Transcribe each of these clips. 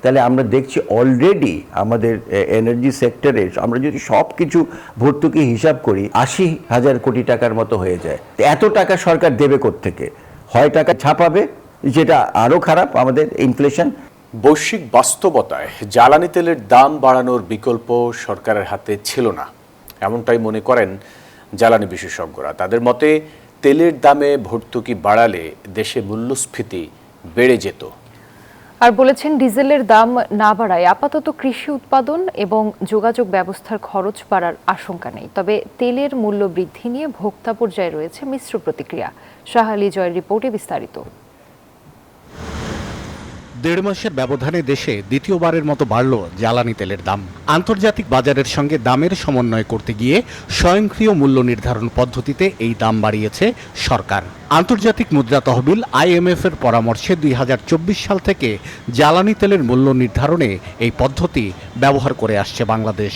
তাহলে আমরা দেখছি অলরেডি আমাদের এনার্জি সেক্টরে আমরা যদি সব কিছু ভর্তুকি হিসাব করি ৮০,০০০ কোটি টাকার মতো হয়ে যায়। এত টাকা সরকার দেবে কোত্থেকে? হয় টাকা ছাপাবে, যেটা আরও খারাপ, আমাদের ইনফ্লেশন। বৈশ্বিক বাস্তবতায় জ্বালানি তেলের দাম বাড়ানোর বিকল্প সরকারের হাতে ছিল না, এমনটাই মনে করেন জ্বালানি বিশেষজ্ঞরা। তাদের মতে তেলের দামে ভর্তুকি বাড়ালে দেশে মূল্যস্ফীতি বেড়ে যেত। আর বলেছেন, ডিজেলের দাম না বাড়ায় আপাতত কৃষি উৎপাদন এবং যোগাযোগ ব্যবস্থার খরচ বাড়ার আশঙ্কা নেই। তবে তেলের মূল্য বৃদ্ধি নিয়ে ভোক্তা পর্যায়ে রয়েছে মিশ্র প্রতিক্রিয়া। শাহ আলী জয়ের রিপোর্টে বিস্তারিত। ১.৫ মাসের ব্যবধানে দেশে দ্বিতীয়বারের মতো বাড়ল জ্বালানি তেলের দাম। আন্তর্জাতিক বাজারের সঙ্গে দামের সমন্বয় করতে গিয়ে স্বয়ংক্রিয় মূল্য নির্ধারণ পদ্ধতিতে এই দাম বাড়িয়েছে সরকার। আন্তর্জাতিক মুদ্রা তহবিল IMF এর পরামর্শে ২০২৪ সাল থেকে জ্বালানি তেলের মূল্য নির্ধারণে এই পদ্ধতি ব্যবহার করে আসছে বাংলাদেশ।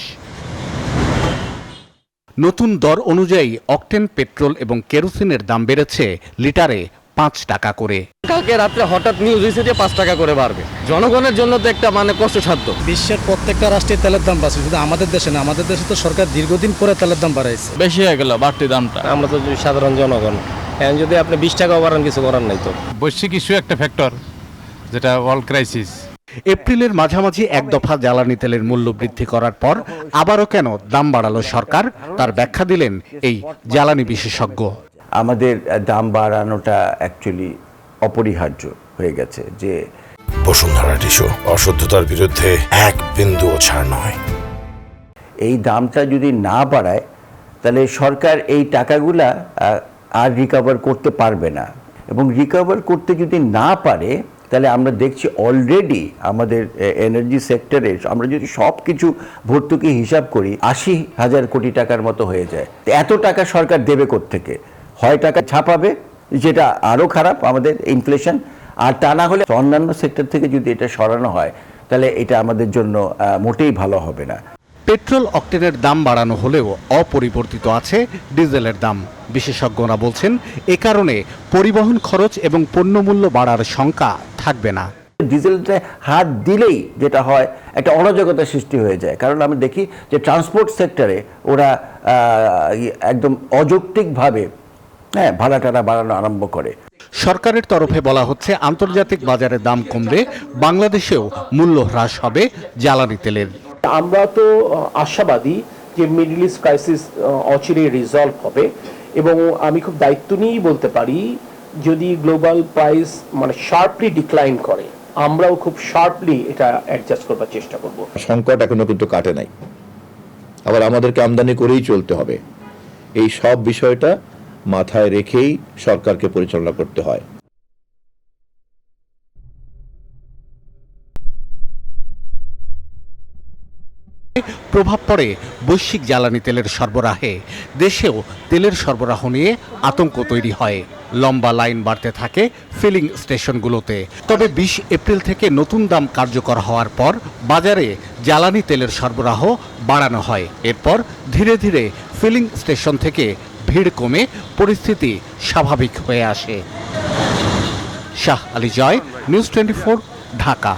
নতুন দর অনুযায়ী অকটেন পেট্রোল এবং কেরোসিনের দাম বেড়েছে লিটারে ৫ টাকা করে। কালকে রাত্রে হঠাৎ নিউজ হয়েছে যে ৫ টাকা করে বাড়বে। জনগণের জন্য তো একটা কষ্টসাধ্য। বিশ্বের প্রত্যেকটা রাষ্ট্রে তেলের দাম বাড়ছে, শুধু আমাদের দেশে না। আমাদের দেশে তো সরকার দীর্ঘদিন পরে তেলের দাম বাড়াইছে। বেশি হয়ে গেল বাড়তি দামটা। আমরা তো সাধারণ জনগণ, এখন যদি আপনি ২০ টাকা বাড়ান, কিছু করার নাই তো। বৈশ্বিক ইস্যু একটা ফ্যাক্টর, যেটা ওয়ার্ল্ড ক্রাইসিস। এপ্রিলের মাঝামাঝি এক দফা জ্বালানি তেলের মূল্য বৃদ্ধি করার পর আবারও কেন দাম বাড়ালো সরকার, তার ব্যাখ্যা দিলেন এই জ্বালানি বিশেষজ্ঞ। আমাদের দাম বাড়ানোটা অ্যাকচুয়ালি অপরিহার্য হয়ে গেছে। যে বসুন্ধরা টিস্যু, অশুদ্ধতার বিরুদ্ধে এক বিন্দুও ছাড় নয়। এই দামটা যদি না বাড়ায় তাহলে সরকার এই টাকাগুলা আর রিকভার করতে পারবে না, এবং রিকভার করতে যদি না পারে তাহলে আমরা দেখছি অলরেডি আমাদের এনার্জি সেক্টরে আমরা যদি সব কিছু ভর্তুকি হিসাব করি ৮০,০০০ কোটি টাকার মতো হয়ে যায়। এত টাকা সরকার দেবে কোত্থেকে? হয় টাকা ছাপাবে, যেটা আরও খারাপ, আমাদের ইনফ্লেশন। আর তা না হলে অন্যান্য সেক্টর থেকে যদি এটা সরানো হয় তাহলে এটা আমাদের জন্য মোটেই ভালো হবে না। পেট্রোল অকটেনের দাম বাড়ানো হলেও অপরিবর্তিত আছে ডিজেলের দাম। বিশেষজ্ঞরা বলছেন, এ কারণে পরিবহন খরচ এবং পণ্যমূল্য বাড়ার শঙ্কা থাকবে না। ডিজেলটা হাত দিলেই যেটা হয়, একটা অরাজকতা সৃষ্টি হয়ে যায়। কারণ আমি দেখি যে ট্রান্সপোর্ট সেক্টরে ওরা একদম অযৌক্তিকভাবে ভাড়া টাড়া বাড়ানো আরম্ভ করে। সরকারের তরফে বলা হচ্ছে, আন্তর্জাতিক বাজারে দাম কমলে বাংলাদেশেও মূল্য হ্রাস হবে জ্বালানি তেলের। আমরা তো আশাবাদী যে মিডল ইস্ট ক্রাইসিস অচিরেই রিজলভ হবে, এবং আমি খুব দায়িত্ব নিয়েই বলতে পারি, যদি গ্লোবাল প্রাইস শার্পলি ডিক্লাইন করে, আমরাও খুব শার্পলি এটা অ্যাডজাস্ট করবার চেষ্টা করব। সংকট এখনো কিন্তু কাটে নাই, আবার আমাদেরকে আমদানি করেই চলতে হবে। এই সব বিষয়টা মাথায় রেখেই সরকারকে পরিচালনা করতে হয়। প্রভাব পড়ে বৈশ্বিক জ্বালানি তেলের সরবরাহে। দেশেও তেলের সরবরাহ নিয়ে আতঙ্ক তৈরি হয়। লম্বা লাইন বাড়তে থাকে ফিলিং স্টেশনগুলোতে। তবে ২০ এপ্রিল থেকে নতুন দাম কার্যকর হওয়ার পর বাজারে জ্বালানি তেলের সরবরাহ বাড়ানো হয়। এরপর ধীরে ধীরে ফিলিং স্টেশন থেকে ভিড় কমে পরিস্থিতি স্বাভাবিক হয়ে আসে। শাহ আলী জয়, নিউজ 24, ঢাকা।